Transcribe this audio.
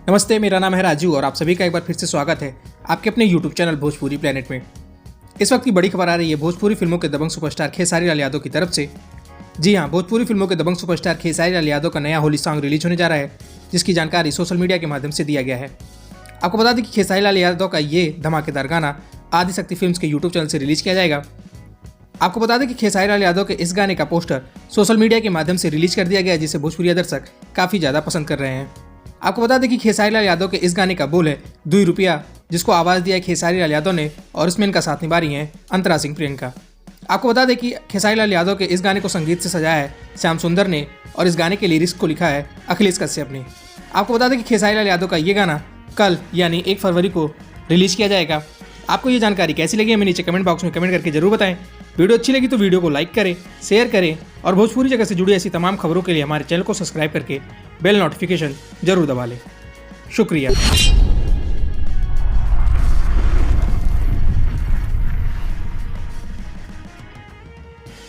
नमस्ते, मेरा नाम है राजू और आप सभी का एक बार फिर से स्वागत है आपके अपने यूट्यूब चैनल भोजपुरी प्लेनेट में। इस वक्त की बड़ी खबर आ रही है भोजपुरी फिल्मों के दबंग सुपरस्टार खेसारी लाल यादव की तरफ से। जी हाँ, भोजपुरी फिल्मों के दबंग सुपरस्टार खेसारी लाल यादव का नया होली सॉन्ग रिलीज होने जा रहा है, जिसकी जानकारी सोशल मीडिया के माध्यम से दिया गया है। आपको बता दें कि खेसारी लाल यादव का ये धमाकेदार गाना आदिशक्ति फिल्म्स के यूट्यूब चैनल से रिलीज किया जाएगा। आपको बता दें कि खेसारी लाल यादव के इस गाने का पोस्टर सोशल मीडिया के माध्यम से रिलीज कर दिया गया है, जिसे भोजपुरी दर्शक काफ़ी ज़्यादा पसंद कर रहे हैं। आपको बता दें कि खेसारी लाल यादव के इस गाने का बोल है 2 रुपया, जिसको आवाज़ दिया है खेसारी लाल यादव ने और इसमें इनका साथ निभा रही हैं अंतरा सिंह प्रियंका। आपको बता दें कि खेसारी लाल यादव के इस गाने को संगीत से सजाया है श्याम सुंदर ने और इस गाने के लिरिक्स को लिखा है अखिलेश कश्यप ने। आपको बता दें कि खेसारी लाल यादव का ये गाना कल यानी 1 फरवरी को रिलीज किया जाएगा। आपको ये जानकारी कैसी लगी हमें नीचे कमेंट बॉक्स में कमेंट करके जरूर बताएं। वीडियो अच्छी लगी तो वीडियो को लाइक करें, शेयर करें और भोजपुरी जगह से जुड़ी ऐसी तमाम खबरों के लिए हमारे चैनल को सब्सक्राइब करके बेल नोटिफिकेशन जरूर दबा लें। शुक्रिया।